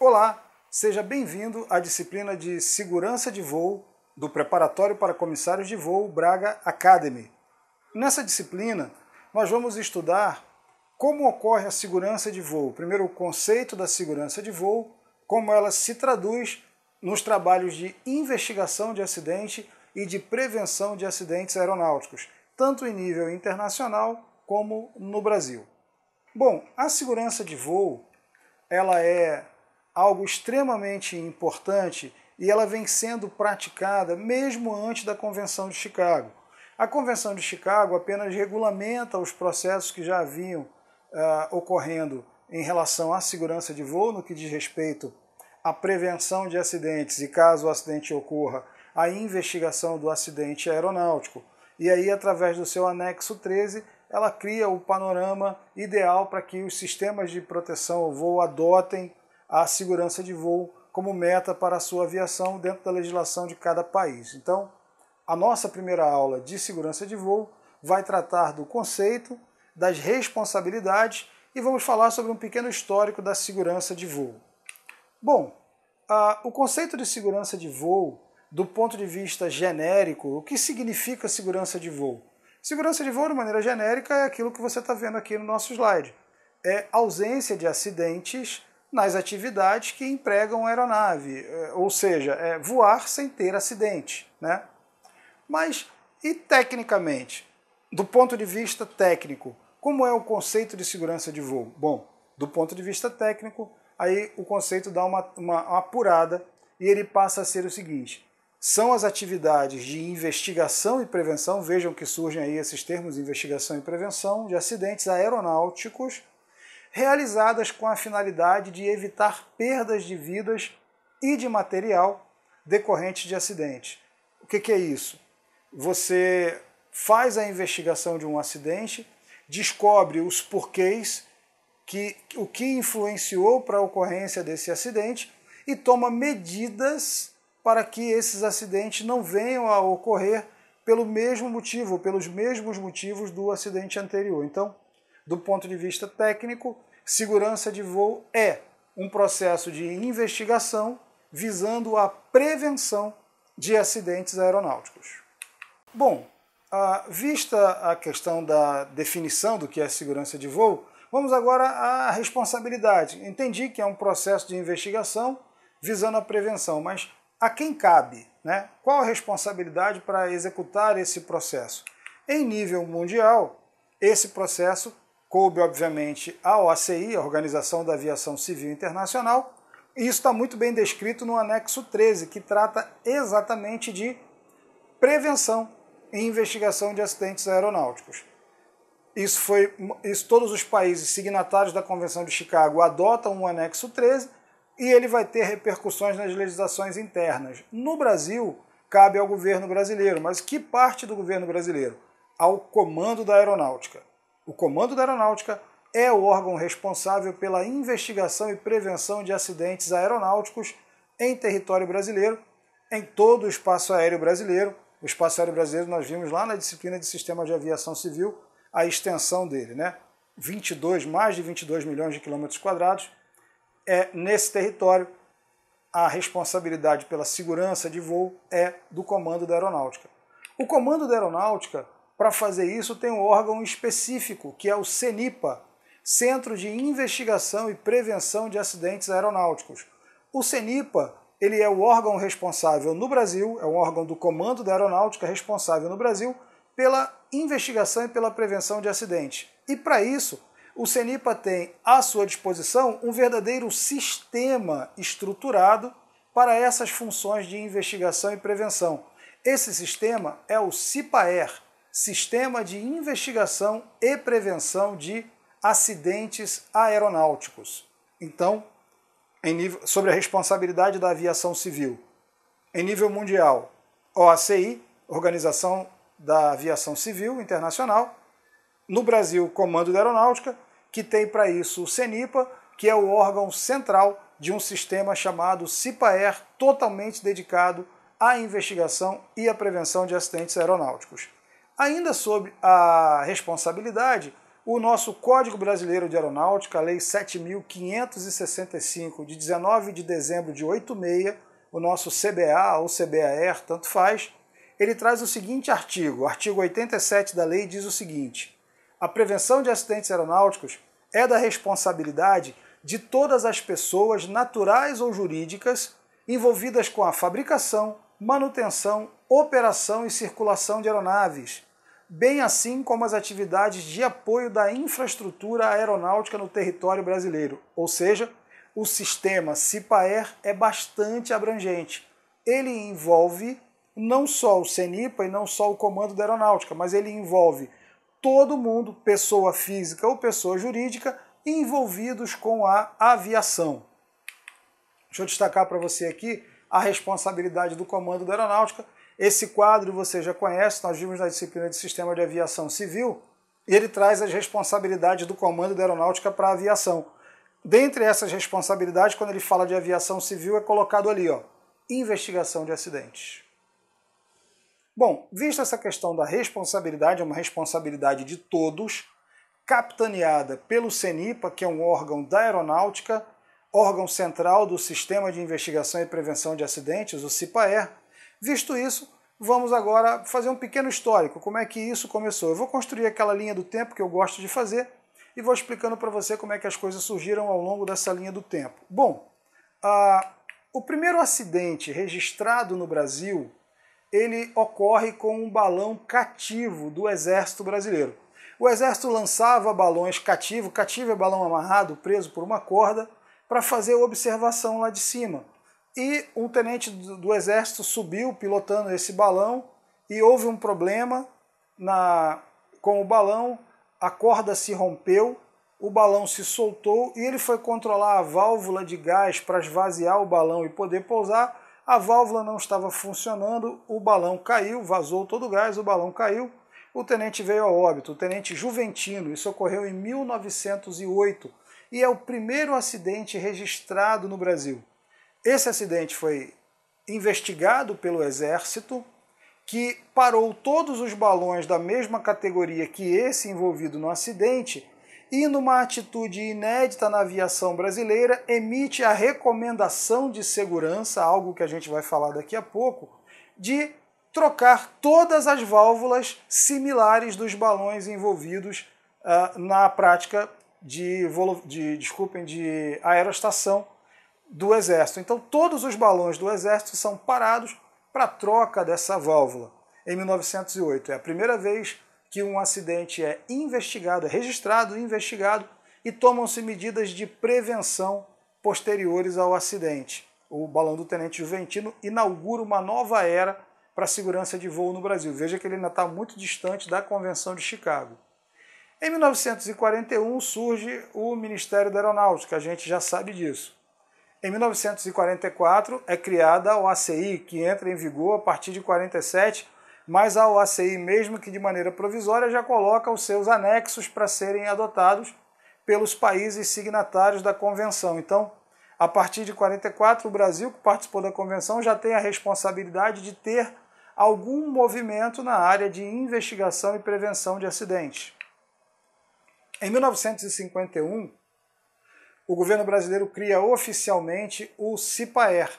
Olá, seja bem-vindo à disciplina de Segurança de Voo do Preparatório para Comissários de Voo Braga Academy. Nessa disciplina, nós vamos estudar como ocorre a segurança de voo. Primeiro, o conceito da segurança de voo, como ela se traduz nos trabalhos de investigação de acidente e de prevenção de acidentes aeronáuticos, tanto em nível internacional como no Brasil. Bom, a segurança de voo, ela é algo extremamente importante e ela vem sendo praticada mesmo antes da Convenção de Chicago. A Convenção de Chicago apenas regulamenta os processos que já haviam ocorrendo em relação à segurança de voo, no que diz respeito à prevenção de acidentes e, caso o acidente ocorra, a investigação do acidente aeronáutico. E aí, através do seu anexo 13, ela cria o panorama ideal para que os sistemas de proteção ao voo adotem a segurança de voo como meta para a sua aviação dentro da legislação de cada país. Então, a nossa primeira aula de segurança de voo vai tratar do conceito, das responsabilidades e vamos falar sobre um pequeno histórico da segurança de voo. Bom, o conceito de segurança de voo, do ponto de vista genérico, o que significa segurança de voo? Segurança de voo, de maneira genérica, é aquilo que você está vendo aqui no nosso slide. É ausência de acidentes nas atividades que empregam a aeronave, ou seja, é voar sem ter acidente, né? Mas, e tecnicamente? Do ponto de vista técnico, como é o conceito de segurança de voo? Bom, do ponto de vista técnico, aí o conceito dá uma apurada e ele passa a ser o seguinte: são as atividades de investigação e prevenção, vejam que surgem aí esses termos, investigação e prevenção, de acidentes aeronáuticos, realizadas com a finalidade de evitar perdas de vidas e de material decorrentes de acidentes. O que é isso? Você faz a investigação de um acidente, descobre os porquês, o que influenciou para a ocorrência desse acidente e toma medidas para que esses acidentes não venham a ocorrer pelo mesmo motivo, pelos mesmos motivos do acidente anterior. Então, do ponto de vista técnico, segurança de voo é um processo de investigação visando a prevenção de acidentes aeronáuticos. Bom, vista a questão da definição do que é segurança de voo, vamos agora à responsabilidade. Entendi que é um processo de investigação visando a prevenção, mas a quem cabe, né? Qual a responsabilidade para executar esse processo? Em nível mundial, esse processo coube, obviamente, à OACI, a Organização da Aviação Civil Internacional, e isso está muito bem descrito no anexo 13, que trata exatamente de prevenção e investigação de acidentes aeronáuticos. Todos os países signatários da Convenção de Chicago adotam o anexo 13 e ele vai ter repercussões nas legislações internas. No Brasil, cabe ao governo brasileiro, mas que parte do governo brasileiro? Ao Comando da Aeronáutica. O Comando da Aeronáutica é o órgão responsável pela investigação e prevenção de acidentes aeronáuticos em território brasileiro, em todo o espaço aéreo brasileiro. O espaço aéreo brasileiro nós vimos lá na disciplina de Sistema de Aviação Civil, a extensão dele, né? Mais de 22 milhões de quilômetros quadrados. Nesse território, a responsabilidade pela segurança de voo é do Comando da Aeronáutica. O Comando da Aeronáutica, para fazer isso, tem um órgão específico, que é o CENIPA, Centro de Investigação e Prevenção de Acidentes Aeronáuticos. O CENIPA, ele é o órgão responsável no Brasil, é um órgão do Comando da Aeronáutica responsável no Brasil pela investigação e pela prevenção de acidentes. E para isso, o CENIPA tem à sua disposição um verdadeiro sistema estruturado para essas funções de investigação e prevenção. Esse sistema é o CIPAER, Sistema de Investigação e Prevenção de Acidentes Aeronáuticos. Então, sobre a responsabilidade da aviação civil. Em nível mundial, OACI, Organização da Aviação Civil Internacional. No Brasil, Comando da Aeronáutica, que tem para isso o CENIPA, que é o órgão central de um sistema chamado CIPAER, totalmente dedicado à investigação e à prevenção de acidentes aeronáuticos. Ainda sobre a responsabilidade, o nosso Código Brasileiro de Aeronáutica, a Lei 7.565, de 19 de dezembro de 86, o nosso CBA ou CBAR, tanto faz, ele traz o seguinte artigo, o artigo 87 da lei diz o seguinte: a prevenção de acidentes aeronáuticos é da responsabilidade de todas as pessoas naturais ou jurídicas envolvidas com a fabricação, manutenção, operação e circulação de aeronaves, bem assim como as atividades de apoio da infraestrutura aeronáutica no território brasileiro. Ou seja, o sistema CIPAER é bastante abrangente. Ele envolve não só o CENIPA e não só o Comando da Aeronáutica, mas ele envolve todo mundo, pessoa física ou pessoa jurídica, envolvidos com a aviação. Deixa eu destacar para você aqui a responsabilidade do Comando da Aeronáutica. Esse quadro você já conhece, nós vimos na disciplina de Sistema de Aviação Civil, e ele traz as responsabilidades do Comando da Aeronáutica para a aviação. Dentre essas responsabilidades, quando ele fala de aviação civil, é colocado ali, ó, investigação de acidentes. Bom, vista essa questão da responsabilidade, é uma responsabilidade de todos, capitaneada pelo CENIPA, que é um órgão da aeronáutica, órgão central do Sistema de Investigação e Prevenção de Acidentes, o CIPAER. Visto isso, vamos agora fazer um pequeno histórico, como é que isso começou. Eu vou construir aquela linha do tempo que eu gosto de fazer e vou explicando para você como é que as coisas surgiram ao longo dessa linha do tempo. Bom, o primeiro acidente registrado no Brasil, ele ocorre com um balão cativo do Exército Brasileiro. O Exército lançava balões cativo é balão amarrado, preso por uma corda, para fazer observação lá de cima. E um tenente do Exército subiu pilotando esse balão e houve um problema com o balão, a corda se rompeu, o balão se soltou e ele foi controlar a válvula de gás para esvaziar o balão e poder pousar. A válvula não estava funcionando, o balão caiu, vazou todo o gás, o balão caiu, o tenente veio a óbito, o tenente Juventino. Isso ocorreu em 1908 e é o primeiro acidente registrado no Brasil. Esse acidente foi investigado pelo Exército, que parou todos os balões da mesma categoria que esse envolvido no acidente e, numa atitude inédita na aviação brasileira, emite a recomendação de segurança, algo que a gente vai falar daqui a pouco, de trocar todas as válvulas similares dos balões envolvidos na prática de aerostação do Exército. Então todos os balões do Exército são parados para troca dessa válvula. Em 1908 é a primeira vez que um acidente é investigado, é registrado, investigado e tomam-se medidas de prevenção posteriores ao acidente. O balão do tenente Juventino inaugura uma nova era para a segurança de voo no Brasil. Veja que ele ainda está muito distante da Convenção de Chicago. Em 1941 surge o Ministério da Aeronáutica, a gente já sabe disso. Em 1944 é criada a OACI, que entra em vigor a partir de 1947, mas a OACI, mesmo que de maneira provisória, já coloca os seus anexos para serem adotados pelos países signatários da Convenção. Então, a partir de 1944, o Brasil, que participou da Convenção, já tem a responsabilidade de ter algum movimento na área de investigação e prevenção de acidentes. Em 1951, o governo brasileiro cria oficialmente o CIPAER.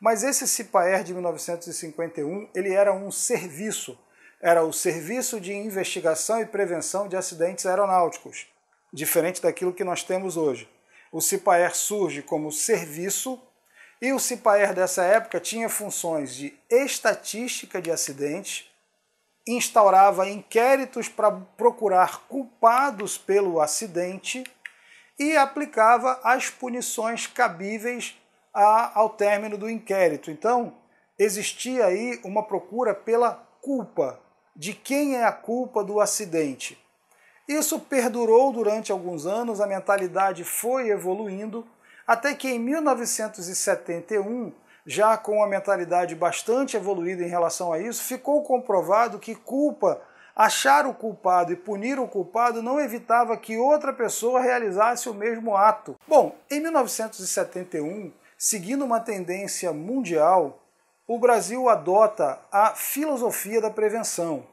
Mas esse CIPAER de 1951, ele era um serviço. Era o Serviço de Investigação e Prevenção de Acidentes Aeronáuticos, diferente daquilo que nós temos hoje. O CIPAER surge como serviço e o CIPAER dessa época tinha funções de estatística de acidentes, instaurava inquéritos para procurar culpados pelo acidente e aplicava as punições cabíveis ao término do inquérito. Então, existia aí uma procura pela culpa, de quem é a culpa do acidente. Isso perdurou durante alguns anos, a mentalidade foi evoluindo, até que em 1971, já com a mentalidade bastante evoluída em relação a isso, ficou comprovado que achar o culpado e punir o culpado não evitava que outra pessoa realizasse o mesmo ato. Bom, em 1971, seguindo uma tendência mundial, o Brasil adota a filosofia da prevenção.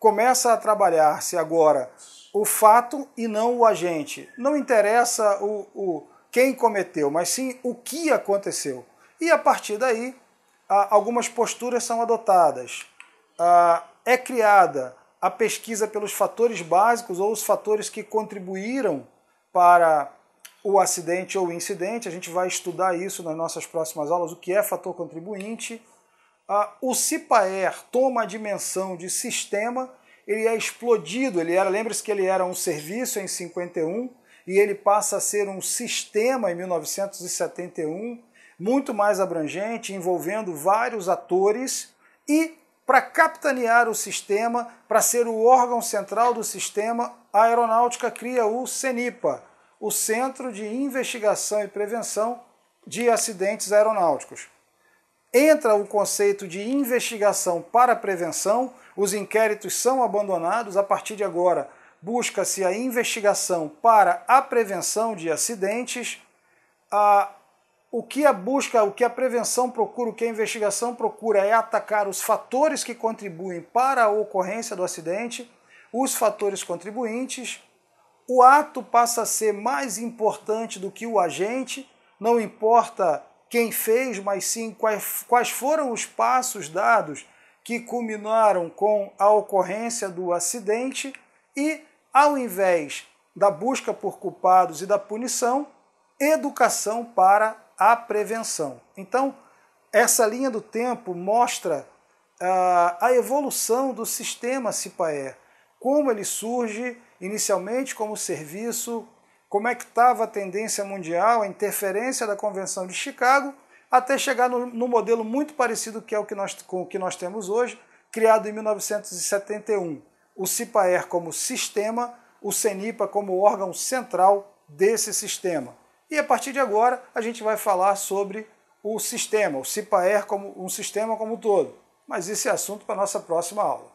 começa a trabalhar-se agora o fato e não o agente. Não interessa quem cometeu, mas sim o que aconteceu. E a partir daí, algumas posturas são adotadas. É criada a pesquisa pelos fatores básicos ou os fatores que contribuíram para o acidente ou o incidente. A gente vai estudar isso nas nossas próximas aulas, o que é fator contribuinte. O CIPAER toma a dimensão de sistema, ele é explodido, lembre-se que ele era um serviço em 51 e ele passa a ser um sistema em 1971, muito mais abrangente, envolvendo vários atores, e para capitanear o sistema, para ser o órgão central do sistema, a aeronáutica cria o CENIPA, o Centro de Investigação e Prevenção de Acidentes Aeronáuticos. Entra o conceito de investigação para prevenção, os inquéritos são abandonados, a partir de agora busca-se a investigação para a prevenção de acidentes. O que a prevenção procura, o que a investigação procura é atacar os fatores que contribuem para a ocorrência do acidente, os fatores contribuintes. O ato passa a ser mais importante do que o agente, não importa quem fez, mas sim quais foram os passos dados que culminaram com a ocorrência do acidente e, ao invés da busca por culpados e da punição, educação para a prevenção. Então, essa linha do tempo mostra a evolução do sistema CIPAER, como ele surge inicialmente como serviço, como é que estava a tendência mundial, a interferência da Convenção de Chicago, até chegar no modelo muito parecido com o que nós temos hoje, criado em 1971. O CIPAER como sistema, o CENIPA como órgão central desse sistema. E a partir de agora a gente vai falar sobre o sistema, o CIPAER como um sistema como um todo. Mas esse é assunto para a nossa próxima aula.